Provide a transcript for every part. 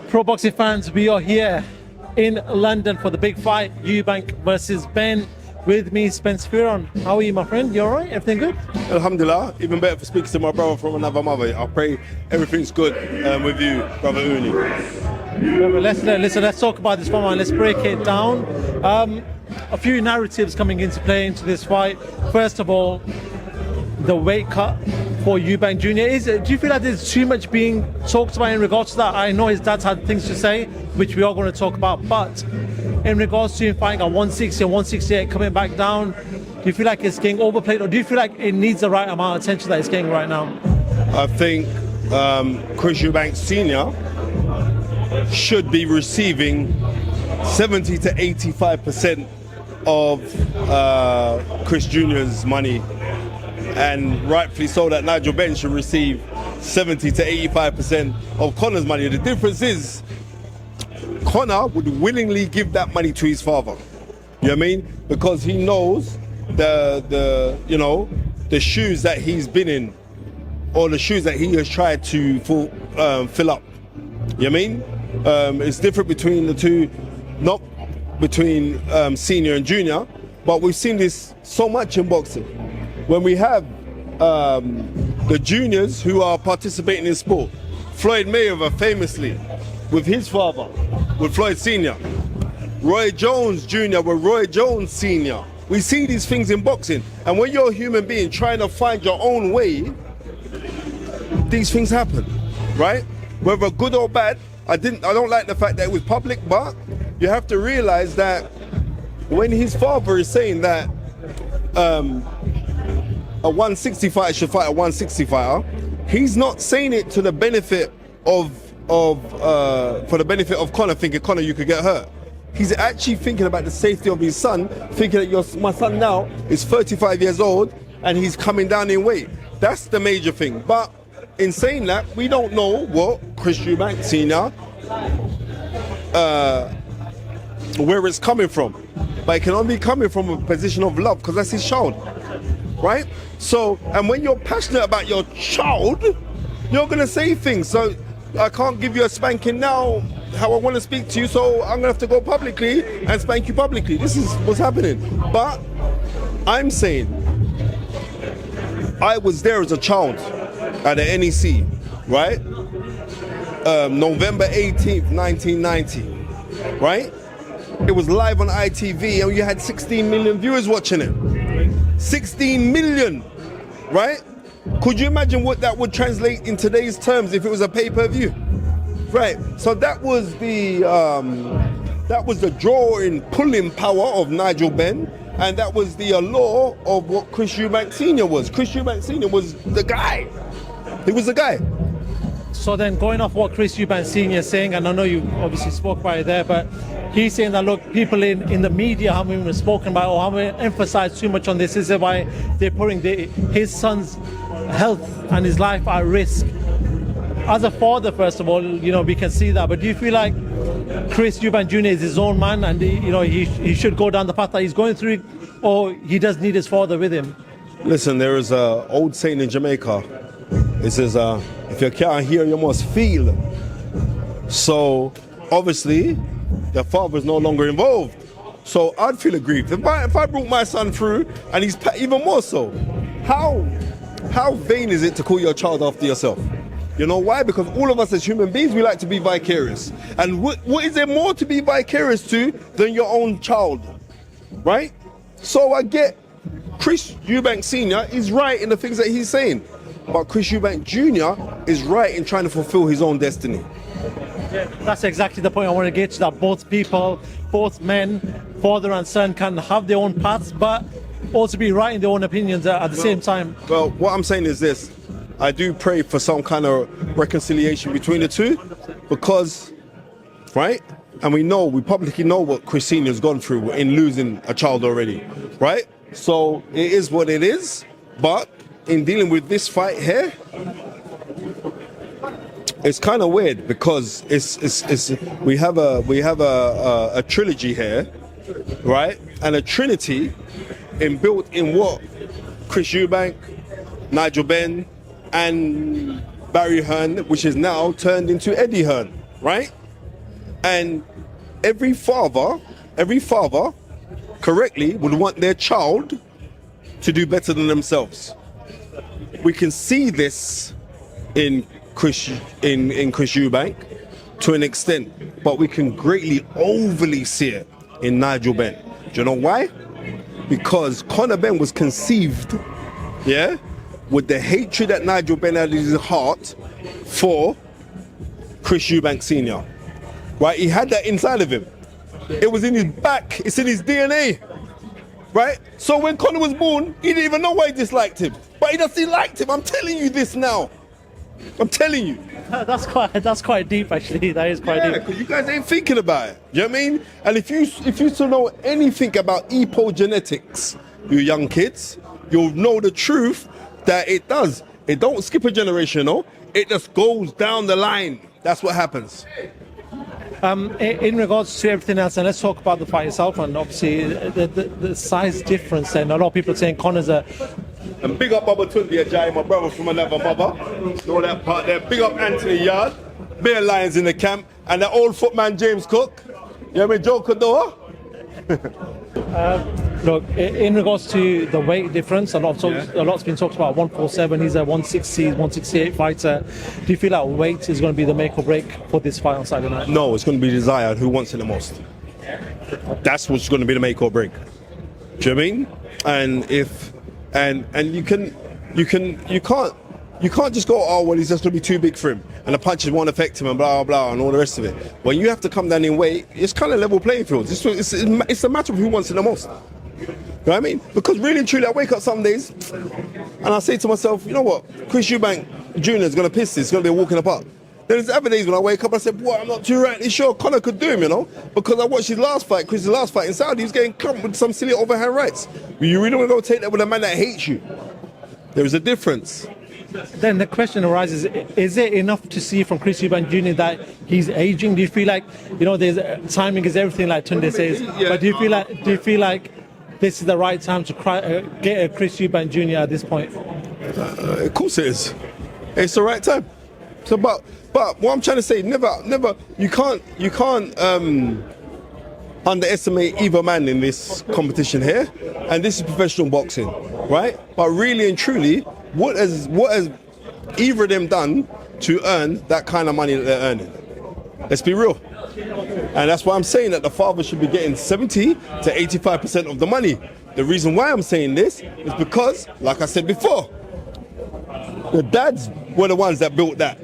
Pro boxing fans, we are here in London for the big fight, Eubank versus Benn. With me, Spencer Fearon. How are you, my friend? You all right? Everything good? Alhamdulillah. Even better for speaking to my brother from another mother. I pray everything's good with you, brother Uni. Let's talk about this fight, man. Let's break it down. A few narratives coming into play into this fight. First of all, the weight cut for Eubank Jr. Do you feel like there's too much being talked about in regards to that? I know his dad's had things to say, which we are going to talk about, but in regards to him fighting at 160 and 168, coming back down, do you feel like it's getting overplayed, or do you feel like it needs the right amount of attention that it's getting right now? I think Chris Eubank Sr. should be receiving 70 to 85% of Chris Jr.'s money, and rightfully so that Nigel Benn should receive 70 to 85% of Conor's money. The difference is Conor would willingly give that money to his father. You know what I mean? Because he knows the shoes that he's been in, or the shoes that he has tried to fill up. You know what I mean? It's different between the two, not between senior and junior, but we've seen this so much in boxing. When we have the juniors who are participating in sport, Floyd Mayweather famously with his father, with Floyd Sr., Roy Jones Jr. with Roy Jones Sr. We see these things in boxing, and when you're a human being trying to find your own way, these things happen, right? Whether good or bad. I don't like the fact that it was public, but you have to realize that when his father is saying that a 160 fighter should fight a 160 fighter, he's not saying it to the benefit for the benefit of Conor, thinking, Conor, you could get hurt. He's actually thinking about the safety of his son, thinking that my son now is 35 years old and he's coming down in weight. That's the major thing. But in saying that, we don't know what Chris Eubank Sr., where it's coming from. But it can only be coming from a position of love, because that's his child, right? So, and when you're passionate about your child, you're gonna say things. So I can't give you a spanking now how I want to speak to you, so I'm gonna have to go publicly and spank you publicly. This is what's happening. But I'm saying, I was there as a child at the NEC, right? November 18th, 1990, right? It was live on ITV and you had 16 million viewers watching it. 16 million, right? Could you imagine what that would translate in today's terms if it was a pay-per-view? Right, so that was the drawing, pulling power of Nigel Benn, and that was the allure of what Chris Eubank Sr. was. Chris Eubank Sr. was the guy. He was the guy. So then, going off what Chris Eubank Sr. is saying, and I know you obviously spoke about it there, but he's saying that, look, people in the media haven't even spoken about or haven't emphasized too much on this. This is why they're putting his son's health and his life at risk. As a father, first of all, we can see that, but do you feel like Chris Eubank Jr. is his own man, and he should go down the path that he's going through, or he does need his father with him? Listen, there is an old saying in Jamaica. It says, if you can't hear, you must feel. So obviously the father is no longer involved, so I'd feel aggrieved if I brought my son through, and he's even more so. How vain is it to call your child after yourself? You know why? Because all of us as human beings, we like to be vicarious. And what is there more to be vicarious to than your own child? Right? So I get Chris Eubank Sr. is right in the things that he's saying. But Chris Eubank Jr. is right in trying to fulfill his own destiny. Yeah, that's exactly the point I want to get to, that both men, father and son, can have their own paths, but also be right in their own opinions at the same time. Well, what I'm saying is this. I do pray for some kind of reconciliation between the two, because, right? And we publicly know what Chris Sr. has gone through in losing a child already, right? So it is what it is, but in dealing with this fight here, it's kind of weird, because we have a trilogy here, right? And a trinity built in what Chris Eubank, Nigel Benn, and Barry Hearn, which is now turned into Eddie Hearn, right? And every father correctly would want their child to do better than themselves. We can see this in Chris Eubank to an extent, but we can greatly overly see it in Nigel Benn. Do you know why? Because Conor Benn was conceived, yeah, with the hatred that Nigel Benn had in his heart for Chris Eubank Sr. Right? He had that inside of him. It was in his back. It's in his DNA. Right? So when Conor was born, he didn't even know why he disliked him. But he liked him. I'm telling you this now. I'm telling you. That's quite deep, actually. That is quite deep. Because you guys ain't thinking about it. You know what I mean? And if you to know anything about epi-genetics, you young kids, you'll know the truth that it does. It don't skip a generation, no. It just goes down the line. That's what happens. In regards to everything else, and let's talk about the fight itself, and obviously the size difference. And a lot of people are saying Conor's a... And big up Bubba Tundi, Ajay, my brother from another Bubba. All that part there. Big up Anthony Yard, Bear Lions in the camp, and that old footman James Cook. You know what I mean? Joe Cador. Look, in regards to the weight difference, a lot's been talked about 147. He's a 160, 168 fighter. Do you feel like weight is going to be the make or break for this fight on Saturday night? No, it's going to be desire. Who wants it the most? That's what's going to be the make or break. Do you know what I mean? And if you can't just go, oh well, he's just going to be too big for him, and the punches won't affect him, and blah blah blah, and all the rest of it. When you have to come down in weight, it's kind of level playing field. It's a matter of who wants it the most. You know what I mean? Because really and truly, I wake up some days and I say to myself, you know what, Chris Eubank Jr. is going to piss this. It's going to be a walk in the park. Then there's other days when I wake up and I say, boy, I'm not too rightly sure Conor could do him, you know, because I watched his last fight, Chris' last fight in Saudi. He was getting clumped with some silly overhand rights. You really want to go take that with a man that hates you? There is a difference. Then the question arises, is it enough to see from Chris Eubank Jr. that he's aging? Do you feel like, you know, there's timing is everything, like Tunde says, but do you feel like this is the right time to get a Chris Eubank Jr. at this point? Of course it is. It's the right time. So, but what I'm trying to say, never, you can't underestimate either man in this competition here, and this is professional boxing, right? But really and truly, what has either of them done to earn that kind of money that they're earning? Let's be real. And that's why I'm saying that the father should be getting 70 to 85% of the money. The reason why I'm saying this is because, like I said before, the dads were the ones that built that.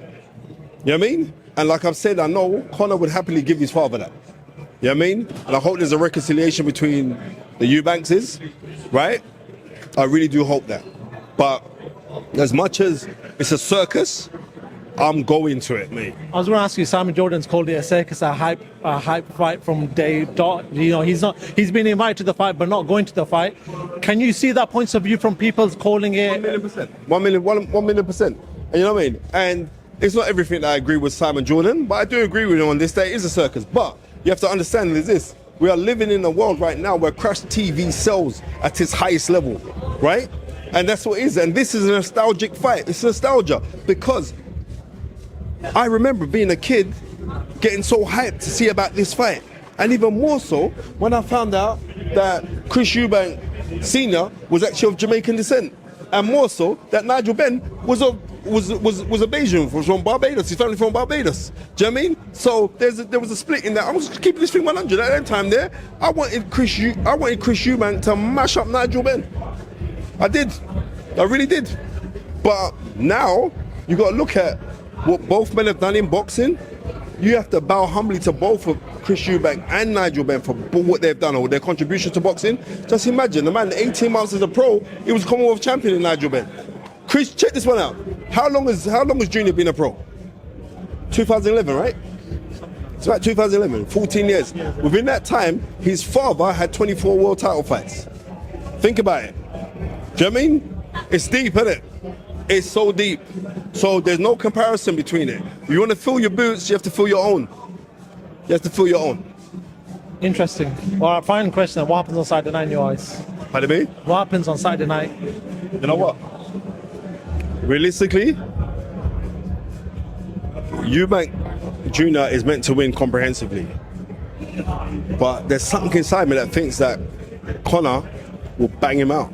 You know what I mean? And like I've said, I know Conor would happily give his father that. You know what I mean? And I hope there's a reconciliation between the Eubankses, right? I really do hope that. But as much as it's a circus, I'm going to it, mate. I was going to ask you, Simon Jordan's called it a circus, a hype fight from day dot. You know, he's been invited to the fight, but not going to the fight. Can you see that points of view from people calling it? 1,000,000%. 1,000,000%. And you know what I mean? And it's not everything that I agree with Simon Jordan, but I do agree with him on this that it is a circus. But you have to understand is this. We are living in a world right now where Crash TV sells at its highest level, right? And that's what it is. And this is a nostalgic fight. It's nostalgia because I remember being a kid getting so hyped to see about this fight. And even more so when I found out that Chris Eubank Sr. was actually of Jamaican descent. And more so that Nigel Benn was a Bayesian, was from Barbados. His family from Barbados. Do you know what I mean? So there was a split in that. I was keeping this thing 100 at that time there. I wanted Chris Eubank to mash up Nigel Benn. I did. I really did. But now you got to look at what both men have done in boxing. You have to bow humbly to both of Chris Eubank and Nigel Benn for what they've done or their contribution to boxing. Just imagine, the man, 18 months as a pro, he was Commonwealth champion in Nigel Benn. Chris, check this one out. How long has Junior been a pro? 2011, right? It's about 2011, 14 years. Within that time, his father had 24 world title fights. Think about it. Do you know what I mean? It's deep, isn't it? It's so deep. So there's no comparison between it. If you want to fill your boots, you have to fill your own. You have to fill your own. Interesting. All right, final question. What happens on Saturday night in your eyes? Pardon me? What happens on Saturday night? You know what? Realistically, Eubank Jr. is meant to win comprehensively. But there's something inside me that thinks that Conor will bang him out.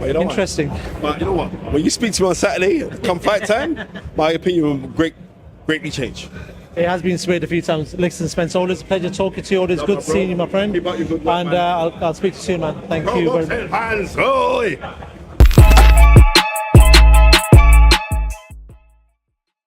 Interesting. But you know what? When you speak to me on Saturday, come fight time, my opinion will greatly change. It has been swayed a few times. Listen, Spencer, always a pleasure talking to you. Always good seeing you, my friend. Keep up your good work, and man. I'll speak to you soon, man. Thank you very much. Hands, oi!